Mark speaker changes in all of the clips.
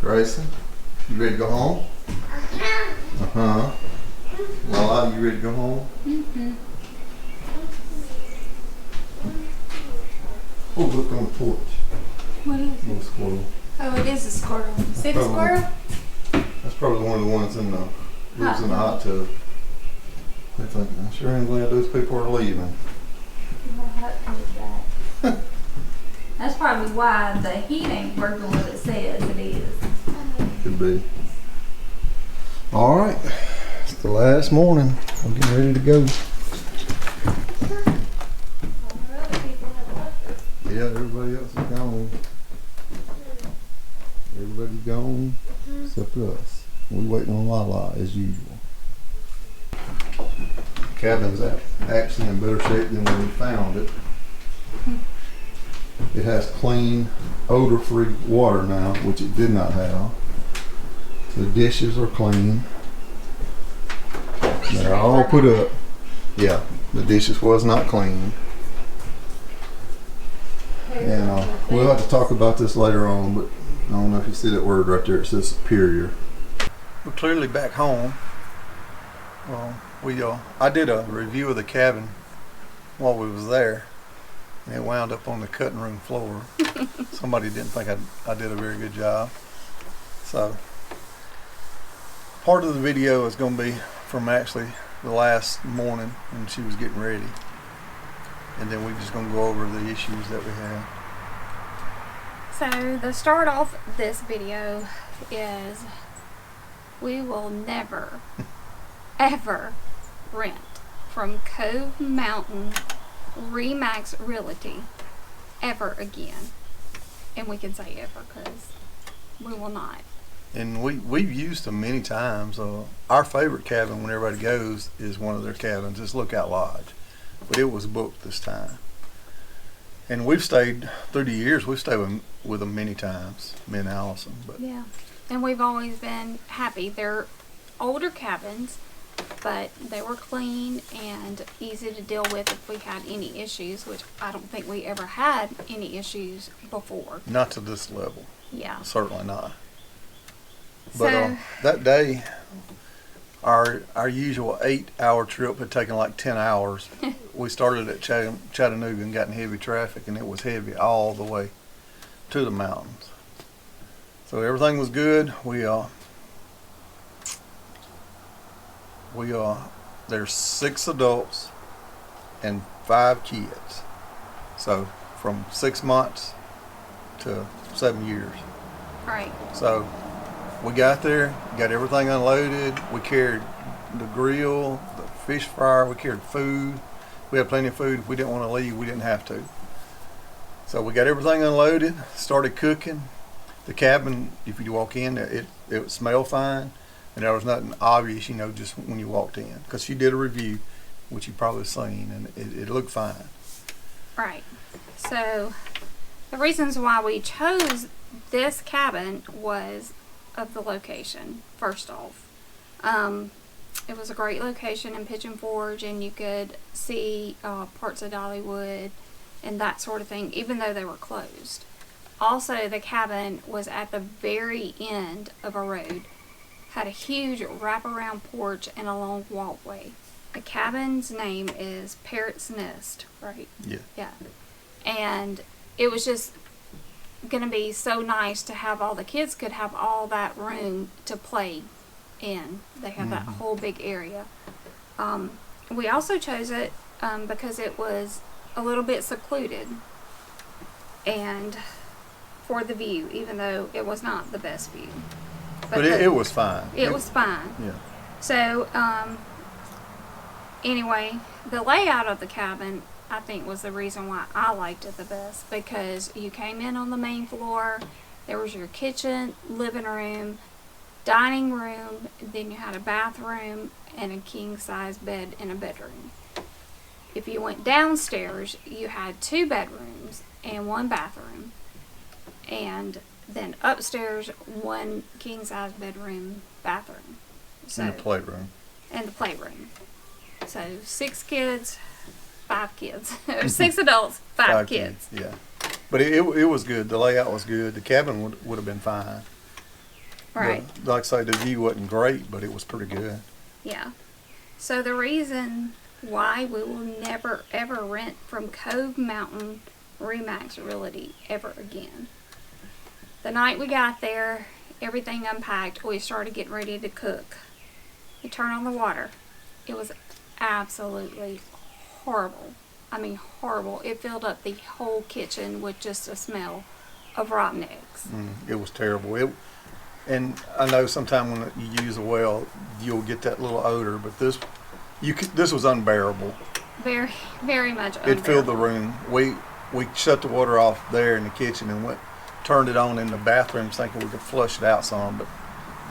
Speaker 1: Grayson, you ready to go home? Uh-huh. Lala, you ready to go home?
Speaker 2: Mm-hmm.
Speaker 1: Oh, look on the porch.
Speaker 2: What is it?
Speaker 1: Little squirrel.
Speaker 2: Oh, it is a squirrel. See the squirrel?
Speaker 1: That's probably one of the ones in the lives in the hot tub. They think, I sure am glad those people are leaving.
Speaker 2: That's probably why the heat ain't working what it says it is.
Speaker 1: Could be. All right, it's the last morning. I'm getting ready to go. Yeah, everybody else is gone. Everybody's gone except us. We waiting on Lala as usual. Cabin's actually in better shape than when we found it. It has clean, odor-free water now, which it did not have. The dishes are clean. They're all put up. Yeah, the dishes was not clean. And we'll have to talk about this later on, but I don't know if you see that word right there. It says superior. We're clearly back home. I did a review of the cabin while we was there, and it wound up on the cutting room floor. Somebody didn't think I did a very good job. So part of the video is going to be from actually the last morning when she was getting ready, and then we're just going to go over the issues that we had.
Speaker 2: So the start off this video is we will never ever rent from Cove Mountain ReMax Realty ever again. And we can say ever because we will not. And
Speaker 1: we've used them many times. Our favorite cabin when everybody goes is one of their cabins. It's Lookout Lodge. But it was booked this time. And we've stayed, through the years, we've stayed with them many times, me and Allison. But
Speaker 2: yeah, and we've always been happy. They're older cabins, but they were clean and easy to deal with if we had any issues, which I don't think we ever had any issues before.
Speaker 1: Not to this level.
Speaker 2: Yeah.
Speaker 1: Certainly not. But that day, our usual 8-hour trip had taken like 10 hours. We started at Chattanooga and got in heavy traffic, and it was heavy all the way to the mountains. So everything was good. There's 6 adults and 5 kids. So from 6 months to 7 years.
Speaker 2: Right.
Speaker 1: So we got there, got everything unloaded. We carried the grill, the fish fryer, we carried food. We had plenty of food. If we didn't want to leave, we didn't have to. So we got everything unloaded, started cooking. The cabin, if you walk in, it would smell fine, and there was nothing obvious, just when you walked in. Because she did a review, which you've probably seen, and it looked fine. Right.
Speaker 2: So the reasons why we chose this cabin was of the location, first off. It was a great location in Pigeon Forge, and you could see parts of Dollywood and that sort of thing, even though they were closed. Also, the cabin was at the very end of a road, had a huge wraparound porch and a long walkway. The cabin's name is Parrots Nest, right?
Speaker 1: Yeah.
Speaker 2: Yeah. And it was just going to be so nice to have all the kids could have all that room to play in. They have that whole big area. We also chose it because it was a little bit secluded and for the view, even though it was not the best view.
Speaker 1: But it was fine.
Speaker 2: It was fine.
Speaker 1: Yeah.
Speaker 2: So anyway, the layout of the cabin I think was the reason why I liked it the best, because you came in on the main floor, there was your kitchen, living room, dining room, then you had a bathroom and a king size bed in a bedroom. If you went downstairs, you had 2 bedrooms and 1 bathroom, and then upstairs 1 king size bedroom, bathroom. So,
Speaker 1: and a playroom.
Speaker 2: And the playroom. So 6 kids, 5 kids. 6 adults, 5 kids.
Speaker 1: Yeah. But it was good. The layout was good. The cabin would have been fine.
Speaker 2: Right.
Speaker 1: But like I say, the view wasn't great, but it was pretty good.
Speaker 2: Yeah. So the reason why we will never ever rent from Cove Mountain ReMax Realty ever again. The night we got there, everything unpacked, we started getting ready to cook. We turned on the water. It was absolutely horrible. I mean, horrible. It filled up the whole kitchen with just a smell of rotten eggs.
Speaker 1: It was terrible. And I know sometimes when you use a well, you'll get that little odor, but this was unbearable.
Speaker 2: Very, very much unbearable.
Speaker 1: It filled the room. We shut the water off there in the kitchen and turned it on in the bathrooms thinking we could flush it out some, but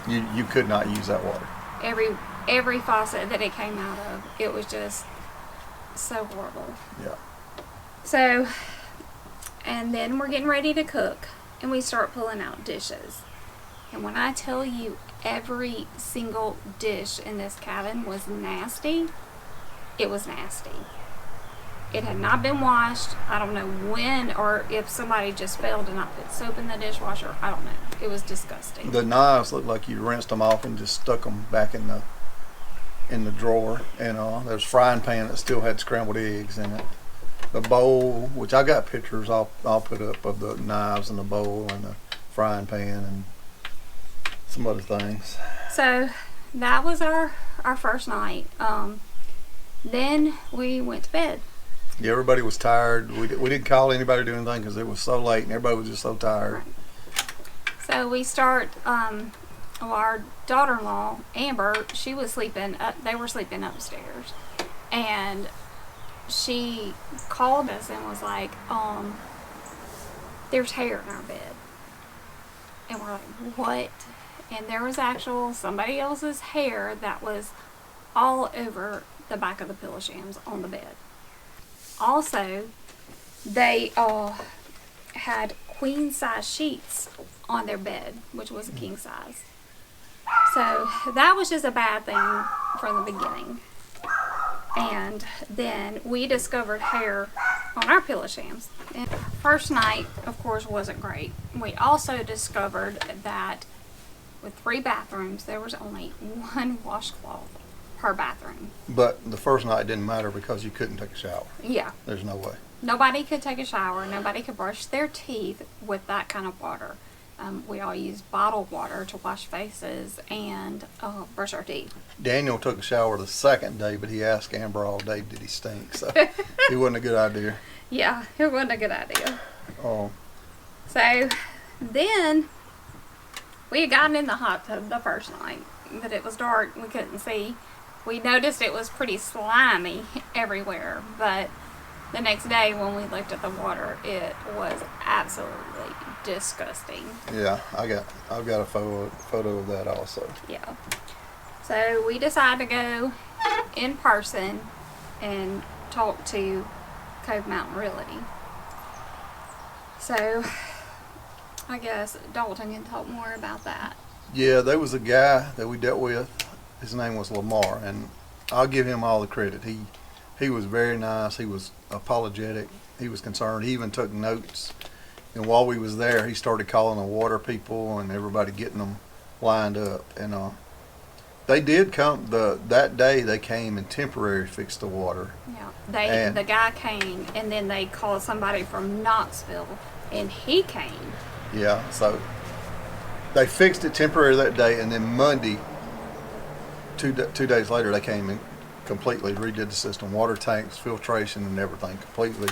Speaker 1: you could not use that water.
Speaker 2: Every faucet that it came out of, it was just so horrible.
Speaker 1: Yeah.
Speaker 2: So, and then we're getting ready to cook, and we start pulling out dishes. And when I tell you every single dish in this cabin was nasty, it was nasty. It had not been washed. I don't know when, or if somebody just failed to not put soap in the dishwasher. I don't know. It was disgusting.
Speaker 1: The knives looked like you rinsed them off and just stuck them back in the drawer. And there's a frying pan that still had scrambled eggs in it. The bowl, which I got pictures I'll put up of the knives and the bowl and the frying pan and some other things.
Speaker 2: So that was our first night. Then we went to bed.
Speaker 1: Yeah, everybody was tired. We didn't call anybody to do anything because it was so late and everybody was just so tired.
Speaker 2: So we start, our daughter-in-law, Amber, she was sleeping, they were sleeping upstairs. And she called us and was like, there's hair in our bed. And we're like, what? And there was somebody else's hair that was all over the back of the pillow shams on the bed. Also, they had queen size sheets on their bed, which was a king size. So that was just a bad thing from the beginning. And then we discovered hair on our pillow shams. And first night, of course, wasn't great. We also discovered that with 3 bathrooms, there was only 1 washcloth per bathroom.
Speaker 1: But the first night didn't matter because you couldn't take a shower.
Speaker 2: Yeah.
Speaker 1: There's no way.
Speaker 2: Nobody could take a shower. Nobody could brush their teeth with that kind of water. We all used bottled water to wash faces and brush our teeth.
Speaker 1: Daniel took a shower the second day, but he asked Amber all day, did he stink? So it wasn't a good idea.
Speaker 2: Yeah, it wasn't a good idea.
Speaker 1: Oh.
Speaker 2: So then we had gotten in the hot tub the first night, but it was dark. We couldn't see. We noticed it was pretty slimy everywhere, but the next day when we looked at the water, it was absolutely disgusting.
Speaker 1: Yeah, I've got a photo of that also.
Speaker 2: Yeah. So we decided to go in person and talk to Cove Mountain Realty. So I guess Dalton can talk more about that.
Speaker 1: Yeah, there was a guy that we dealt with. His name was Lamar, and I'll give him all the credit. He was very nice. He was apologetic. He was concerned. He even took notes. And while we was there, he started calling the water people and everybody, getting them lined up. And they did come that day. They came and temporary fixed the water.
Speaker 2: Yeah, the guy came, and then they called somebody from Knoxville, and he came.
Speaker 1: Yeah, so they fixed it temporary that day, and then Monday, two days later, they came and completely redid the system, water tanks, filtration, and everything. Completely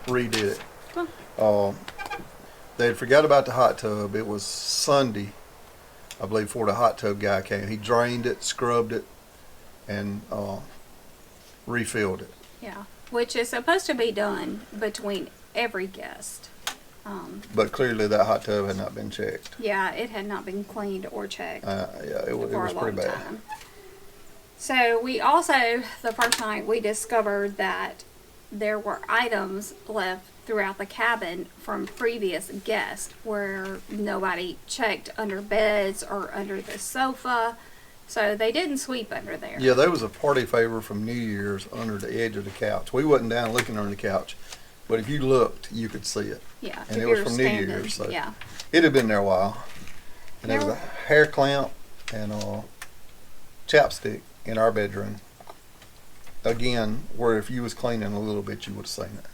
Speaker 1: redid it.
Speaker 2: Huh.
Speaker 1: They had forgot about the hot tub. It was Sunday, I believe, before the hot tub guy came. He drained it, scrubbed it, and refilled it.
Speaker 2: Yeah, which is supposed to be done between every guest.
Speaker 1: But clearly that hot tub had not been checked.
Speaker 2: Yeah, it had not been cleaned or checked.
Speaker 1: Yeah, it was pretty bad.
Speaker 2: Time. So we also, the first night, we discovered that there were items left throughout the cabin from previous guests where nobody checked under beds or under the sofa. So they didn't sweep under there.
Speaker 1: Yeah, there was a party favor from New Year's under the edge of the couch. We wasn't down looking under the couch, but if you looked, you could see it.
Speaker 2: Yeah.
Speaker 1: And it was from New Year's, so
Speaker 2: yeah.
Speaker 1: it had been there a while. And there was a hair clamp and a chapstick in our bedroom. Again, where if you was cleaning a little bit, you would have seen it.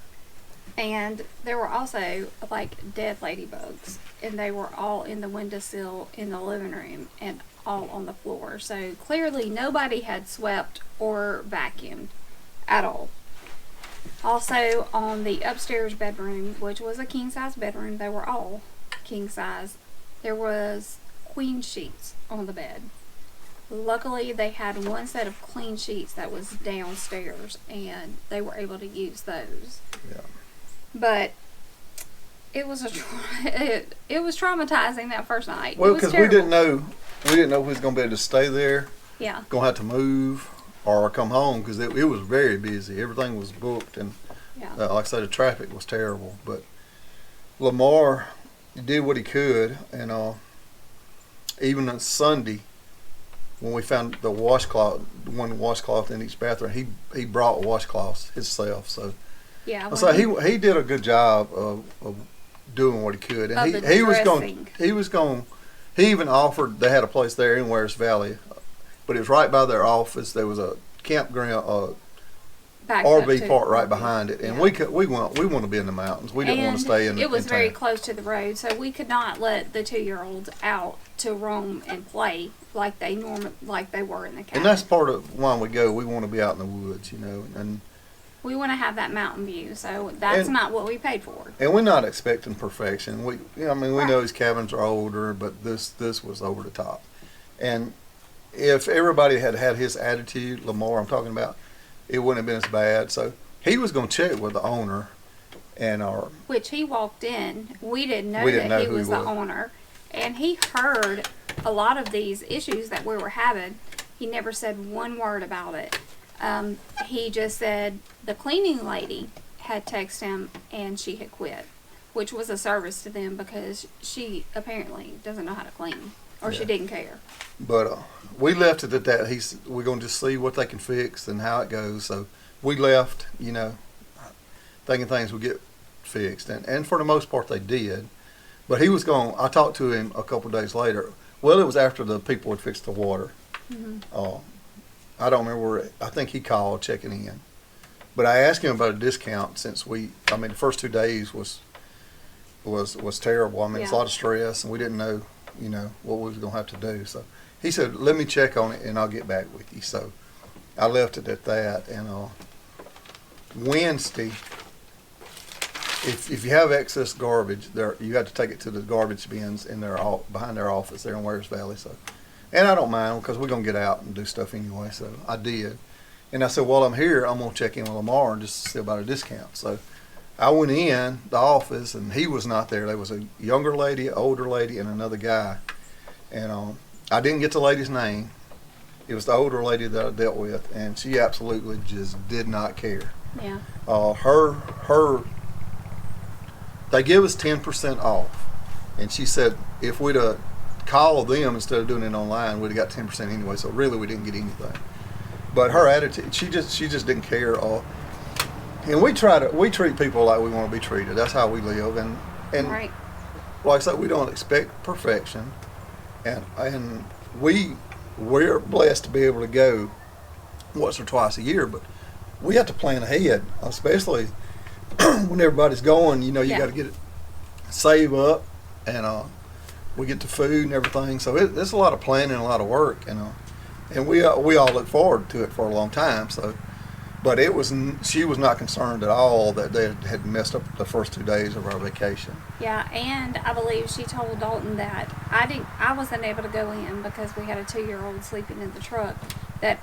Speaker 2: And there were also like dead ladybugs, and they were all in the windowsill in the living room and all on the floor. So clearly nobody had swept or vacuumed at all. Also on the upstairs bedroom, which was a king size bedroom, they were all king size, there was queen sheets on the bed. Luckily they had one set of clean sheets that was downstairs, and they were able to use those.
Speaker 1: Yeah.
Speaker 2: But it was it was traumatizing that first night.
Speaker 1: Well, because we didn't know if we was going to be able to stay there.
Speaker 2: Yeah.
Speaker 1: Going to have to move or come home, because it was very busy. Everything was booked, and
Speaker 2: Yeah.
Speaker 1: like I said, the traffic was terrible. But Lamar did what he could, and even on Sunday, when we found the one washcloth in each bathroom, he brought washcloths himself. So.
Speaker 2: Yeah.
Speaker 1: So he did a good job of doing what he could, and he was going. He even offered. They had a place there in Wares Valley, but it was right by their office. There was a campground, RV park right behind it, and
Speaker 2: yeah.
Speaker 1: we want to be in the mountains. We didn't want to stay in.
Speaker 2: It was very
Speaker 1: town.
Speaker 2: close to the road, so we could not let the 2-year-olds out to roam and play like they were in the cabin.
Speaker 1: And that's part of why we go. We want to be out in the woods, and.
Speaker 2: We want to have that mountain view, so that's not what we paid for.
Speaker 1: And we're not expecting perfection. We
Speaker 2: Right.
Speaker 1: know these cabins are older, but this was over the top. And if everybody had his attitude, Lamar, I'm talking about, it wouldn't have been as bad. So he was going to check with the owner, and
Speaker 2: which he walked in. We didn't know
Speaker 1: that
Speaker 2: he was the owner, and he heard a lot of these issues that we were having. He never said one word about it. He just said the cleaning lady had texted him and she had quit, which was a service to them because she apparently doesn't know how to clean, or she didn't care.
Speaker 1: But we left it at that. We're going to just see what they can fix and how it goes. So we left, thinking things would get fixed, and for the most part they did. But he was going. I talked to him a couple of days later. Well, it was after the people had fixed the water.
Speaker 2: Mm-hmm.
Speaker 1: I don't remember. I think he called checking in, but I asked him about a discount since the first 2 days was terrible. It's a lot of stress, and we didn't know, what we was gonna have to do. So he said, "Let me check on it, and I'll get back with you." So I left it at that. And Wednesday, if you have excess garbage, you have to take it to the garbage bins behind their office there in Wares Valley. So. And I don't mind, because we're going to get out and do stuff anyway, so I did. And I said, while I'm here, I'm going to check in with Lamar and just see about a discount. So I went in the office, and he was not there. There was a younger lady, older lady, and another guy. And I didn't get the lady's name. It was the older lady that I dealt with, and she absolutely just did not care.
Speaker 2: Yeah.
Speaker 1: They give us 10% off. And she said if we'd have call them instead of doing it online, we'd have got 10% anyway. So really, we didn't get anything. But her attitude, she just didn't care. And we treat people like we want to be treated. That's how we live. And
Speaker 2: right.
Speaker 1: Like I said, we don't expect perfection. And we're blessed to be able to go once or twice a year. But we have to plan ahead, especially when everybody's going. You got to get it, save up, and we get the food and everything, so it's a lot of planning, a lot of work, and we all look forward to it for a long time. So, but she was not concerned at all that they had messed up the first 2 days of our vacation.
Speaker 2: Yeah, and I believe she told Dalton that I wasn't able to go in because we had a 2-year-old sleeping in the truck. That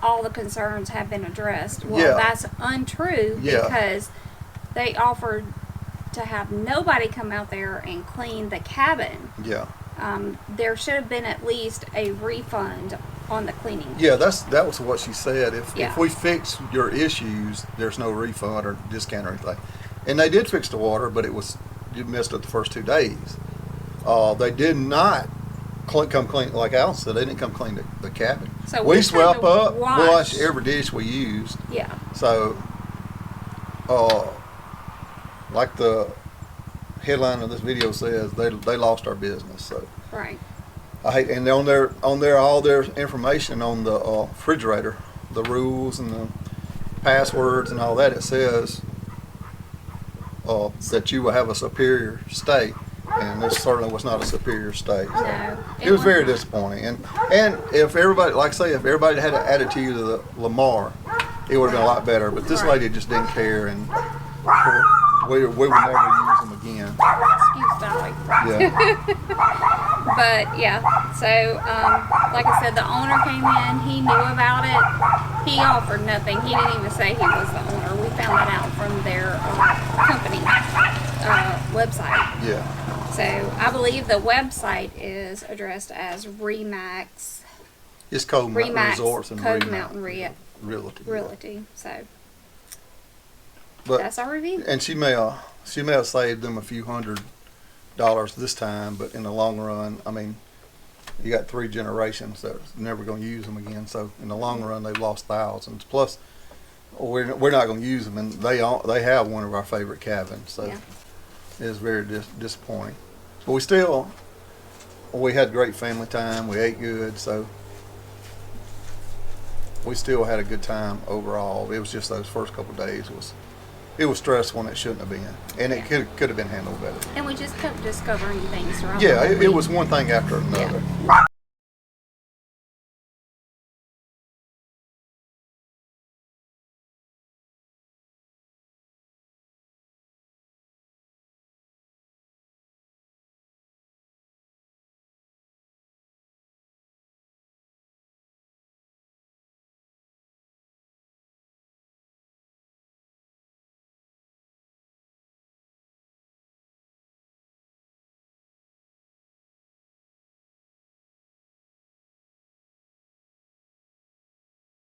Speaker 2: all the concerns have been addressed. Well, that's untrue because they offered to have nobody come out there and clean the cabin.
Speaker 1: Yeah.
Speaker 2: There should have been at least a refund on the cleaning.
Speaker 1: Yeah, that was what she said. If we fix your issues, there's no refund or discount or anything. And they did fix the water, but you messed up the first 2 days. They did not come clean, like Al said. They didn't come clean the cabin.
Speaker 2: So
Speaker 1: we swept up, wash every dish we used.
Speaker 2: Yeah.
Speaker 1: So, like the headline of this video says, they lost our business. So
Speaker 2: right.
Speaker 1: I hate, and on there all their information on the refrigerator, the rules and the passwords and all that. It says that you will have a superior state, and this certainly was not a superior state. So
Speaker 2: No,
Speaker 1: it was very
Speaker 2: not.
Speaker 1: disappointing. And if everybody, like I say, if everybody had an attitude of the Lamar, it would have been a lot better. But this lady just didn't care, and we would never use them again.
Speaker 2: Excuse Dolly.
Speaker 1: Yeah.
Speaker 2: But yeah, so like I said, the owner came in. He knew about it. He offered nothing. He didn't even say he was the owner. We found that out from their company website.
Speaker 1: Yeah.
Speaker 2: So I believe the website is addressed as ReMax.
Speaker 1: It's Cove Mountain
Speaker 2: ReMax
Speaker 1: Resorts and
Speaker 2: Cove
Speaker 1: ReMax
Speaker 2: Mountain
Speaker 1: Realty.
Speaker 2: Realty. So
Speaker 1: But
Speaker 2: that's our review.
Speaker 1: and she may have saved them a few $100s this time, but in the long run, I mean, you got 3 generations that's never going to use them again. So in the long run, they've lost thousands. Plus, we're not going to use them, and they have one of our favorite cabins. So
Speaker 2: Yeah.
Speaker 1: it's very disappointing. But we had great family time. We ate good, so we still had a good time overall. It was just those first couple of days it was stressful and it shouldn't have been, and it could have been handled better.
Speaker 2: And we just kept discovering things throughout
Speaker 1: Yeah,
Speaker 2: the whole
Speaker 1: it
Speaker 2: week.
Speaker 1: was one thing after another.
Speaker 2: Yeah.